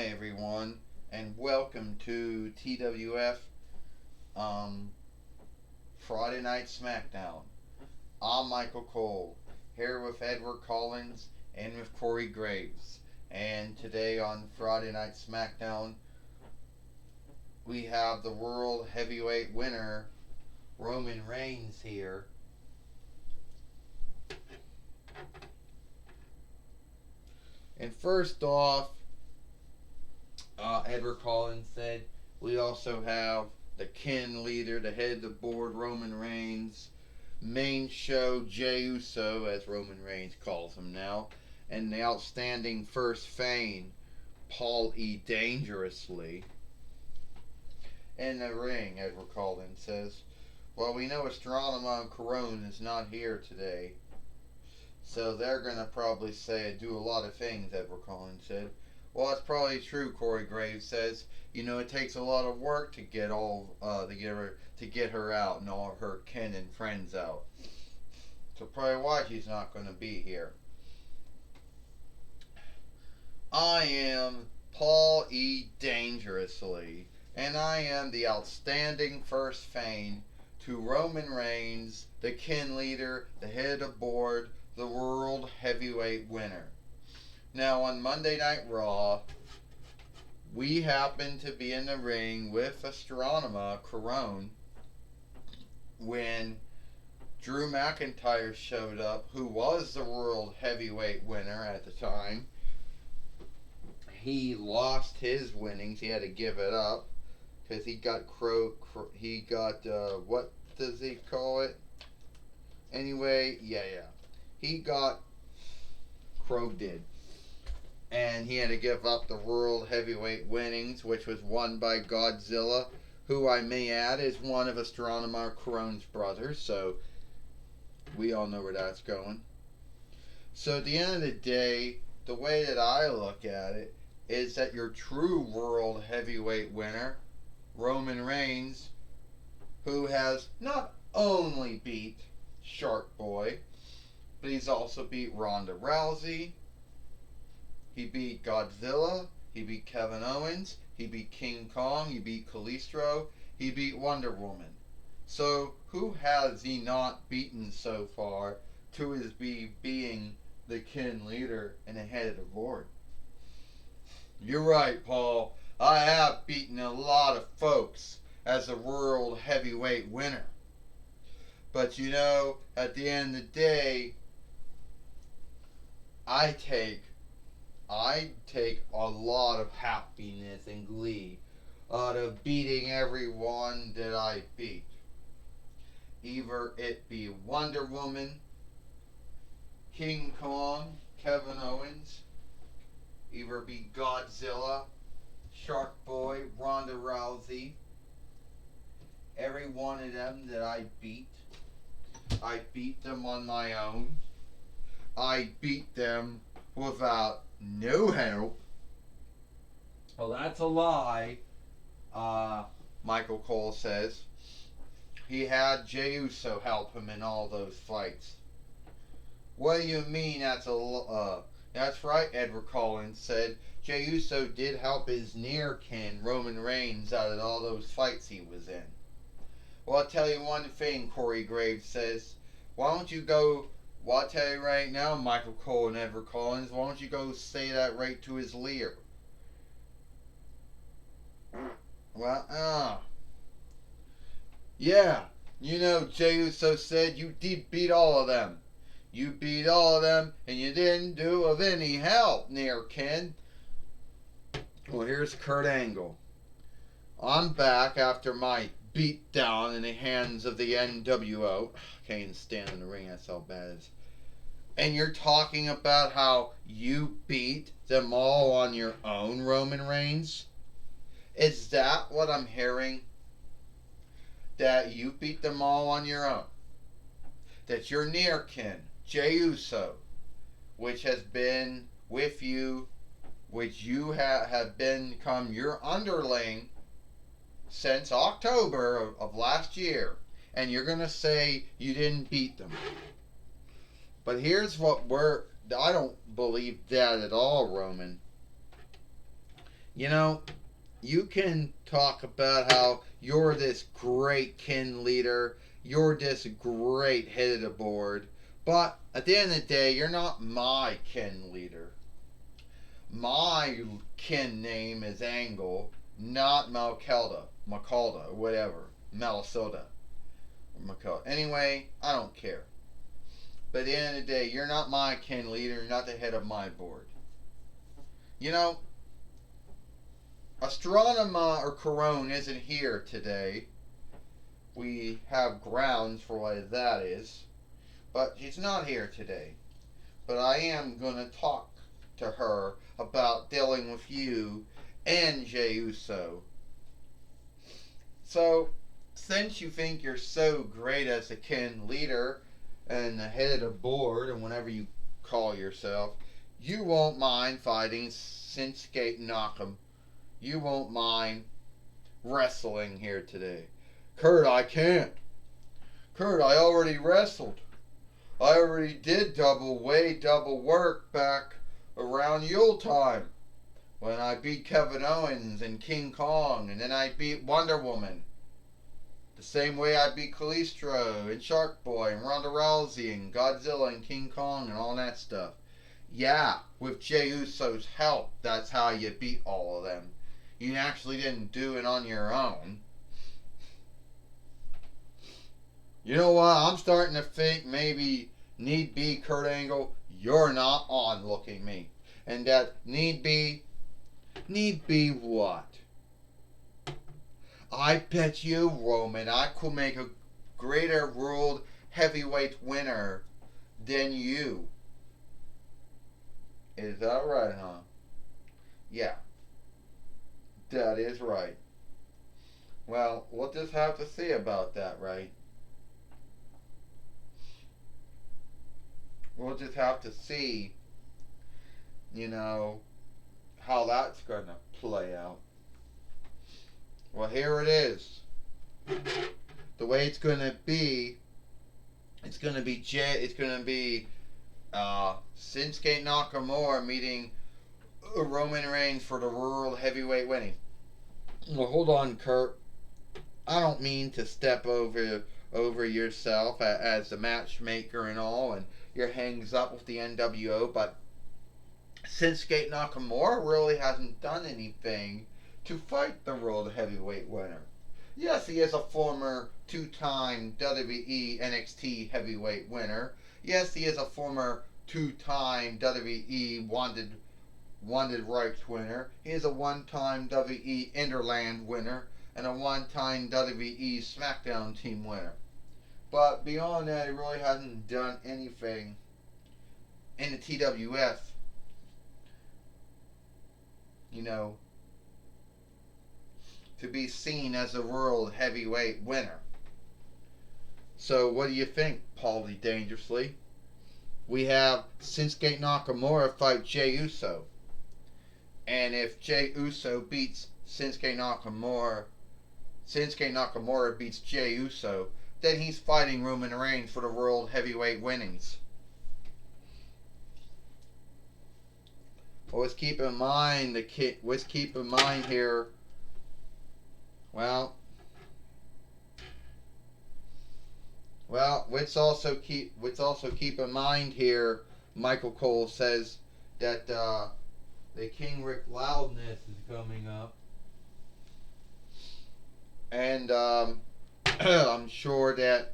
everyone, and welcome to TWF Friday Night Smackdown. I'm Michael Cole, here with Edward Collins and with Corey Graves. And today on Friday Night Smackdown, we have the World Heavyweight winner, Roman Reigns, here. And first off, Edward Collins said, we also have the kin leader, the head of the board, Roman Reigns, main show, Jey Uso, as Roman Reigns calls him now, and the outstanding first Fane, Paul E. Dangerously. In the ring, Edward Collins says, well, we know Astronema and Corone is not here today, so they're going to probably do a lot of things, Edward Collins said. Well, that's probably true, Corey Graves says. You know, it takes a lot of work to get her out and all of her kin and friends out. So probably why she's not going to be here. I am Paul E. Dangerously, and I am the outstanding first Fane to Roman Reigns, the kin leader, the head of board, the World Heavyweight winner. Now, on Monday Night Raw, we happened to be in the ring with Astronema Corone when Drew McIntyre showed up, who was the World Heavyweight winner at the time. He lost his winnings. He had to give it up because he got what does he call it? Anyway, he got Crow did. And he had to give up the World Heavyweight winnings, which was won by Godzilla, who I may add is one of Astronema Corone's brothers, so we all know where that's going. So at the end of the day, the way that I look at it is that your true World Heavyweight winner, Roman Reigns, who has not only beat Shark Boy, but he's also beat Ronda Rousey. He beat Godzilla, he beat Kevin Owens, he beat King Kong, he beat Calistro, he beat Wonder Woman. So who has he not beaten so far to his being the kin leader and the head of the board? You're right, Paul. I have beaten a lot of folks as a World Heavyweight winner. But you know, at the end of the day, I take a lot of happiness and glee out of beating everyone that I beat. Either it be Wonder Woman, King Kong, Kevin Owens, either it be Godzilla, Shark Boy, Ronda Rousey. Every one of them that I beat them on my own. I beat them without no help. Well, that's a lie, Michael Cole says. He had Jey Uso help him in all those fights. What do you mean that's that's right, Edward Collins said. Jey Uso did help his near kin, Roman Reigns, out of all those fights he was in. Well, I'll tell you one thing, Corey Graves says. Why don't you go... Well, I'll tell you right now, Michael Cole and Edward Collins, why don't you go say that right to his ear? Well, yeah, you know, Jey Uso said you did beat all of them. You beat all of them, and you didn't do of any help, near kin. Well, here's Kurt Angle. I'm back after my beat down in the hands of the NWO. Can't even stand in the ring, that's how bad it is. And you're talking about how you beat them all on your own, Roman Reigns? Is that what I'm hearing? That you beat them all on your own? That your near kin, Jey Uso, which has been with you, which you have become your underling since October of last year, and you're going to say you didn't beat them. But here's what I don't believe that at all, Roman. You know, you can talk about how you're this great kin leader, you're this great head of the board, but at the end of the day, you're not my kin leader. My kin name is Angle, not Macalda, whatever, Malisota, Macalda. Anyway, I don't care. But at the end of the day, you're not my kin leader, you're not the head of my board. You know, Astronema or Corone isn't here today. We have grounds for why that is. But she's not here today. But I am going to talk to her about dealing with you and Jey Uso. So, since you think you're so great as a kin leader and the head of the board and whatever you call yourself, you won't mind fighting Shinsuke Nakamura. You won't mind wrestling here today. Kurt, I can't. Kurt, I already wrestled. I already did double work back around Yule time when I beat Kevin Owens and King Kong, and then I beat Wonder Woman. The same way I beat Kalisto and Shark Boy and Ronda Rousey and Godzilla and King Kong and all that stuff. Yeah, with Jey Uso's help, that's how you beat all of them. You actually didn't do it on your own. You know what? I'm starting to think maybe need be Kurt Angle, you're not on looking me. And that need be what? I bet you, Roman, I could make a greater world heavyweight winner than you. Is that right, huh? Yeah. That is right. Well, we'll just have to see about that, right? We'll just have to see, how that's going to play out. Well, here it is. The way it's going to be, it's going to be Shinsuke Nakamura meeting Roman Reigns for the World Heavyweight winning. Well, hold on, Kurt. I don't mean to step over yourself as the matchmaker and all, and your hangs up with the NWO, but Shinsuke Nakamura really hasn't done anything to fight the World Heavyweight winner. Yes, he is a former two-time WWE NXT Heavyweight winner. Yes, he is a former two-time WWE Wanted Rights winner. He is a one-time WWE Interland winner and a one-time WWE Smackdown team winner. But beyond that, he really hasn't done anything in the TWF, to be seen as a World Heavyweight winner. So what do you think, Paulie Dangerously? We have Shinsuke Nakamura fight Jey Uso. And if Jey Uso beats Shinsuke Nakamura beats Jey Uso, then he's fighting Roman Reigns for the World Heavyweight winnings. Well, let's keep in mind here. Well, let's also keep in mind here. Michael Cole says that the King Rick Loudness is coming up, and I'm sure that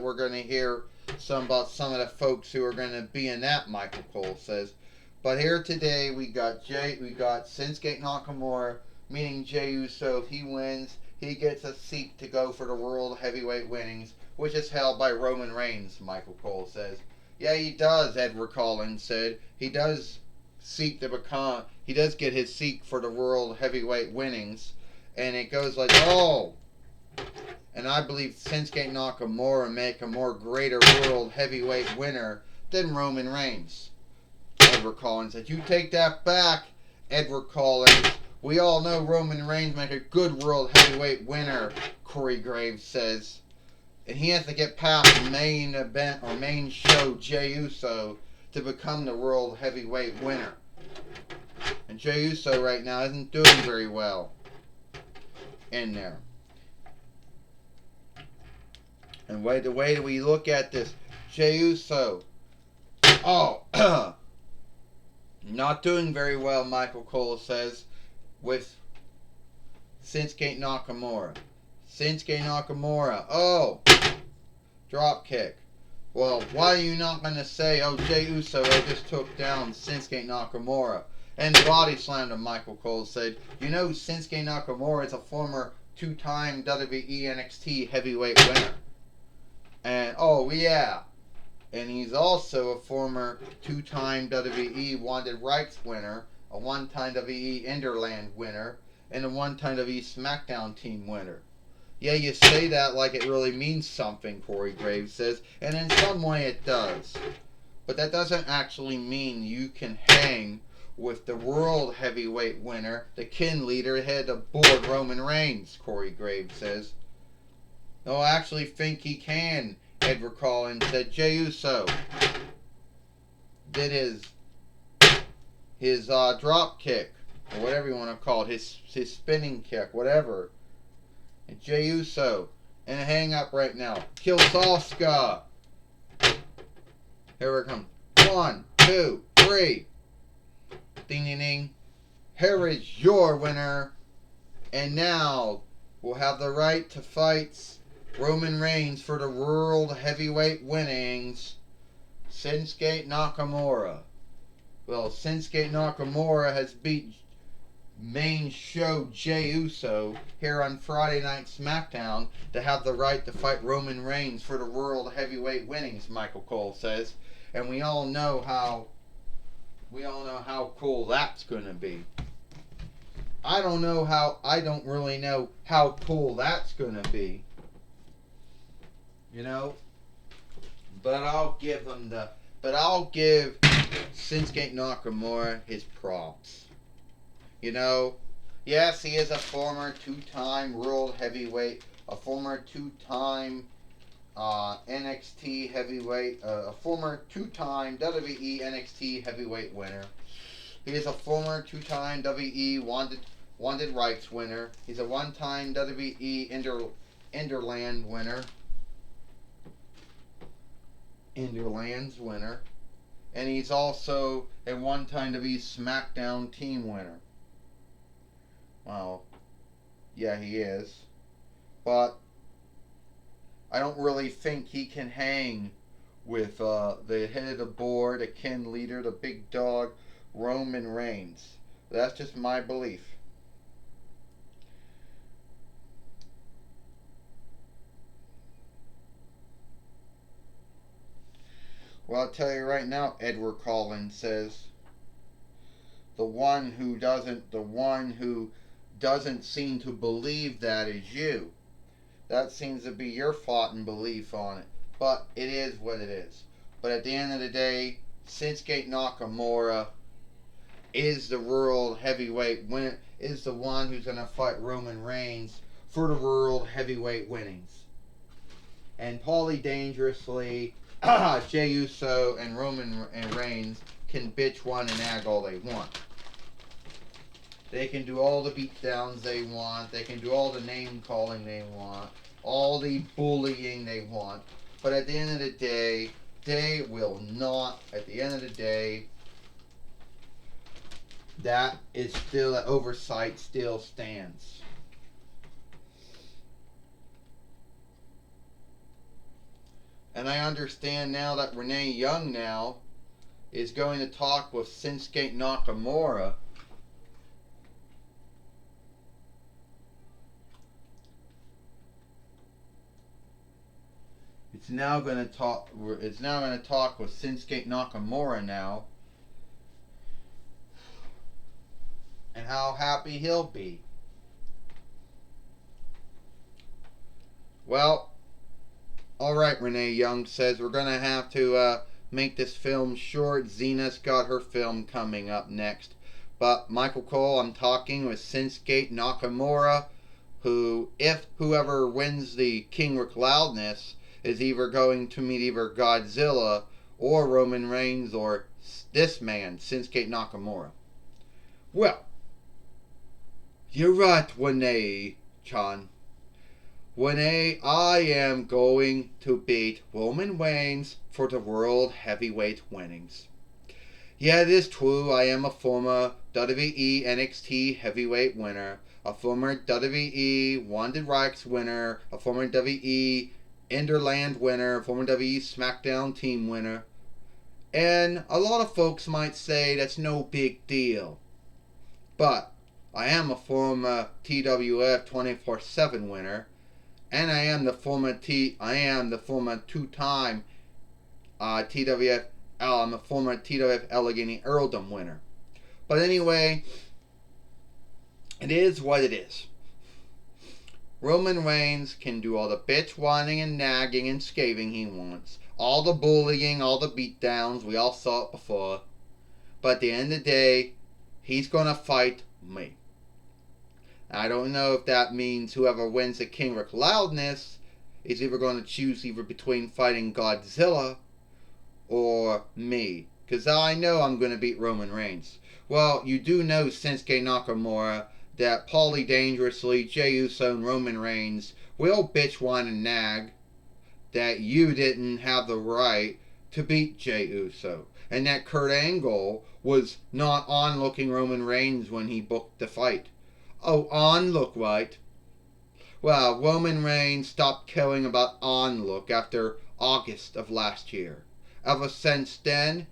we're going to hear about some of the folks who are going to be in that. Michael Cole says. But here today we got Shinsuke Nakamura meeting Jey Uso. If he wins, he gets a seat to go for the World Heavyweight winnings, which is held by Roman Reigns, Michael Cole says. Yeah, he does, Edward Collins said. He does get his seat for the World Heavyweight winnings. And it goes like, and I believe Shinsuke Nakamura make a more greater World Heavyweight winner than Roman Reigns. Edward Collins said, you take that back, Edward Collins. We all know Roman Reigns make a good World Heavyweight winner, Corey Graves says. And he has to get past the main event or main show, Jey Uso, to become the World Heavyweight winner. And Jey Uso right now isn't doing very well in there. And the way that we look at this, Jey Uso, not doing very well, Michael Cole says, with Shinsuke Nakamura. Shinsuke Nakamura, drop kick. Well, why are you not going to say, Jey Uso just took down Shinsuke Nakamura? And body slammed him, Michael Cole said. You know Shinsuke Nakamura is a former 2-time WWE NXT heavyweight winner. And, yeah. And he's also a former 2-time WWE Wanted Rights winner, a 1-time WWE Interland winner, and a 1-time WWE Smackdown team winner. Yeah, you say that like it really means something, Corey Graves says, and in some way it does. But that doesn't actually mean you can hang with the World Heavyweight winner, the kin leader, head of board, Roman Reigns, Corey Graves says. No, I actually think he can, Edward Collins said. Jey Uso did his drop kick, or whatever you want to call it, his spinning kick, whatever. And Jey Uso in a hang up right now. Kills Asuka. Here it comes. 1, 2, 3. Ding ding ding. Here is your winner. And now we'll have the right to fight Roman Reigns for the World Heavyweight winnings. Shinsuke Nakamura. Well, Shinsuke Nakamura has beat main show Jey Uso here on Friday Night Smackdown to have the right to fight Roman Reigns for the World Heavyweight winnings, Michael Cole says. And we all know how cool that's gonna be. I don't really know how cool that's gonna be. You know? But I'll give Shinsuke Nakamura his props. You know, yes, he is a former 2-time World Heavyweight, a former 2-time NXT Heavyweight, a former 2-time WWE NXT Heavyweight winner. He is a former 2-time WWE Wanted Rights winner. He's a 1-time WWE Interland winner. Interlands winner. And he's also a 1-time WWE Smackdown team winner. Well, yeah, he is. But I don't really think he can hang with the head of the board, the kin leader, the big dog, Roman Reigns. That's just my belief. Well, I'll tell you right now, Edward Collins says, the one who doesn't seem to believe that is you. That seems to be your thought and belief on it. But it is what it is. But at the end of the day, Shinsuke Nakamura is the World Heavyweight winner, is the one who's going to fight Roman Reigns for the World Heavyweight winnings. And Paulie Dangerously, Jey Uso and Roman and Reigns can bitch, whine, and nag all they want. They can do all the beatdowns they want. They can do all the name calling they want. All the bullying they want. But at the end of the day, they will not. At the end of the day, that oversight still stands. And I understand now that Renee Young now is going to talk with Shinsuke Nakamura. It's now going to talk with Shinsuke Nakamura now. And how happy he'll be. Well, alright, Renee Young says we're going to have to make this film short. Zena's got her film coming up next. But Michael Cole, I'm talking with Shinsuke Nakamura, who, if whoever wins the King Rick Loudness, is either going to meet either Godzilla or Roman Reigns, or this man, Shinsuke Nakamura. Well, you're right, Wanae-chan. Wanae, I am going to beat Roman Reigns for the World Heavyweight winnings. Yeah, it is true, I am a former WWE NXT Heavyweight winner, a former WWE Wanted Rights winner, a former WWE Enderland winner, a former WWE Smackdown team winner. And a lot of folks might say that's no big deal. But I am a former TWF 24/7 winner, and I am the former two-time TWF. I'm a former TWF Allegheny Earldom winner. But anyway, it is what it is. Roman Reigns can do all the bitch whining and nagging and scathing he wants, all the bullying, all the beatdowns. We all saw it before. But at the end of the day, he's gonna fight me. I don't know if that means whoever wins the King Rick Loudness is either going to choose either between fighting Godzilla or me. Because I know I'm going to beat Roman Reigns. Well, you do know, Shinsuke Nakamura, that Paulie Dangerously, Jey Uso, and Roman Reigns will bitch, whine, and nag that you didn't have the right to beat Jey Uso. And that Kurt Angle was not on-looking Roman Reigns when he booked the fight. Oh, on-look, right? Well, Roman Reigns stopped caring about on-look after August of last year. Ever since then,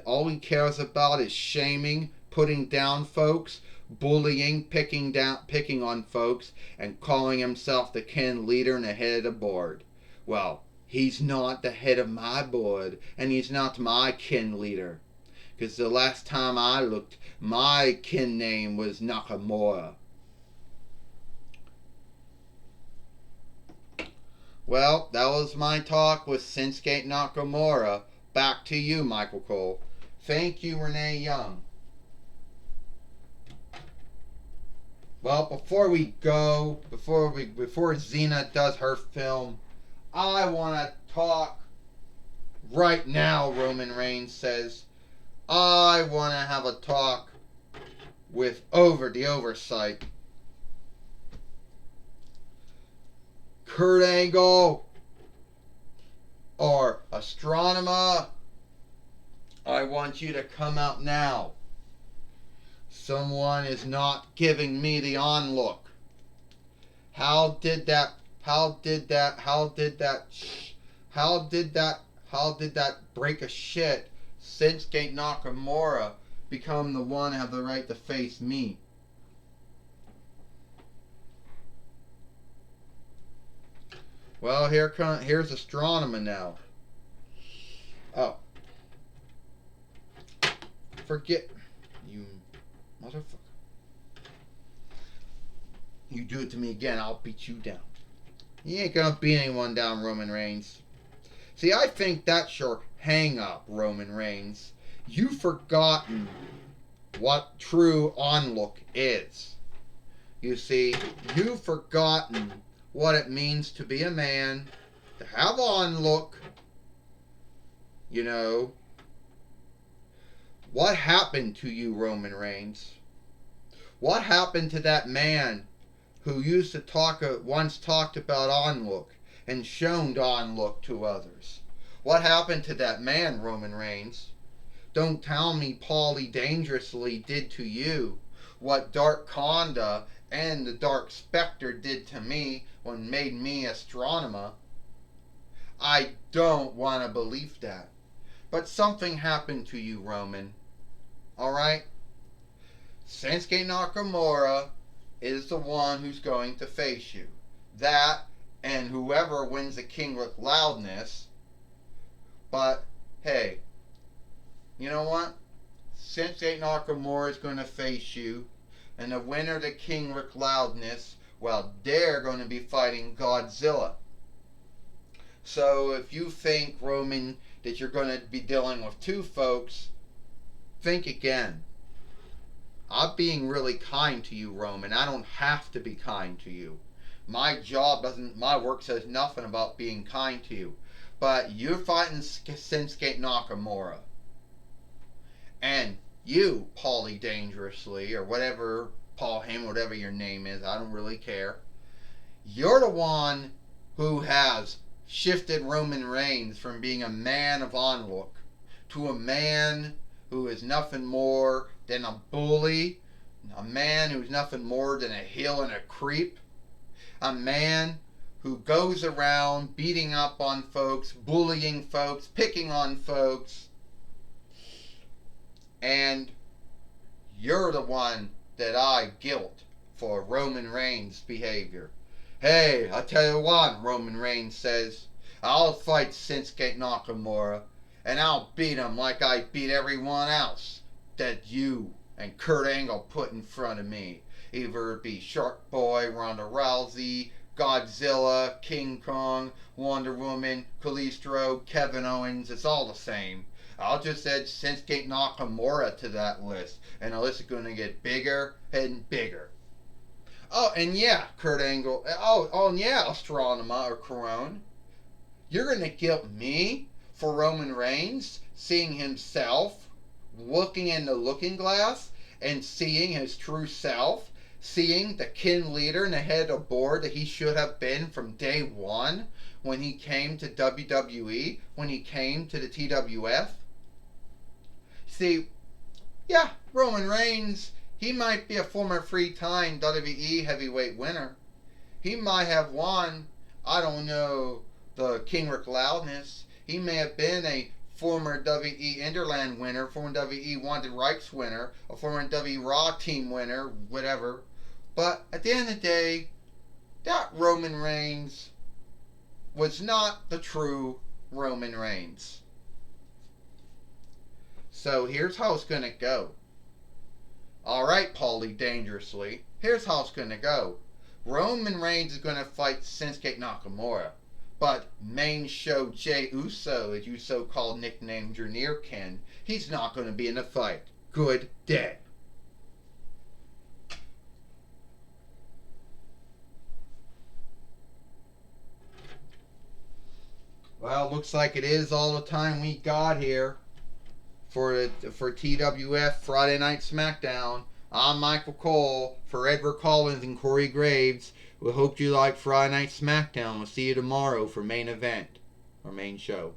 all he cares about is shaming, putting down folks, bullying, picking on folks, and calling himself the kin leader and the head of the board. Well, he's not the head of my board, and he's not my kin leader. Because the last time I looked, my kin name was Nakamura. Well, that was my talk with Shinsuke Nakamura. Back to you, Michael Cole. Thank you, Renee Young. Well, before we go, before Xena does her film, I want to talk right now, Roman Reigns says. I want to have a talk with the oversight. Kurt Angle or Astronomer, I want you to come out now. Someone is not giving me the onlook. How did that break a shit Shinsuke Nakamura become the one to have the right to face me? Well, here's Astronomer now. Oh. Forget you, motherfucker. You do it to me again, I'll beat you down. You ain't gonna beat anyone down, Roman Reigns. See, I think that's your hang-up, Roman Reigns. You've forgotten what true onlook is. You see, you've forgotten what it means to be a man, to have onlook. You know, what happened to you, Roman Reigns? What happened to that man who used to once talked about onlook and shown onlook to others? What happened to that man, Roman Reigns? Don't tell me Paulie Dangerously did to you what Dark Conda and the Dark Spectre did to me when made me Astronomer. I don't want to believe that. But something happened to you, Roman. Alright? Shinsuke Nakamura is the one who's going to face you. That and whoever wins the King with Loudness. But, hey, you know what? Shinsuke Nakamura is going to face you. And the winner of the King Rick Loudness, well, they're going to be fighting Godzilla. So if you think, Roman, that you're going to be dealing with two folks, think again. I'm being really kind to you, Roman. I don't have to be kind to you. My work says nothing about being kind to you. But you're fighting Shinsuke Nakamura. And you, Paulie Dangerously, or whatever, Paul Heyman, whatever your name is, I don't really care. You're the one who has shifted Roman Reigns from being a man of onlook to a man who is nothing more than a bully, a man who's nothing more than a heel and a creep, a man who goes around beating up on folks, bullying folks, picking on folks, and you're the one that I guilt for Roman Reigns' behavior. Hey, I tell you what, Roman Reigns says, I'll fight Shinsuke Nakamura, and I'll beat him like I beat everyone else that you and Kurt Angle put in front of me. Either it be Shark Boy, Ronda Rousey, Godzilla, King Kong, Wonder Woman, Kalisto, Kevin Owens, it's all the same. I'll just add Shinsuke Nakamura to that list, and the list is going to get bigger and bigger. Oh, and yeah, Kurt Angle. And yeah, Astronema or Corone. You're going to guilt me for Roman Reigns seeing himself, looking in the looking glass, and seeing his true self, seeing the kin leader and the head of board that he should have been from day one when he came to WWE, when he came to the TWF. See, yeah, Roman Reigns, he might be a former three-time WWE heavyweight winner. He might have won, I don't know, the King Rick Loudness. He may have been a former WWE Interland winner, former WWE Wanted Rights winner, a former WWE Raw team winner, whatever. But at the end of the day, that Roman Reigns was not the true Roman Reigns. So here's how it's going to go. Alright, Paulie Dangerously. Here's how it's going to go. Roman Reigns is going to fight Shinsuke Nakamura. But main show Jey Uso, as you so-called nicknamed your near kin, he's not going to be in the fight. Good day. Well, looks like it is all the time we got here for TWF Friday Night Smackdown. I'm Michael Cole for Edward Collins and Corey Graves. We hope you like Friday Night Smackdown. We'll see you tomorrow for main event or main show.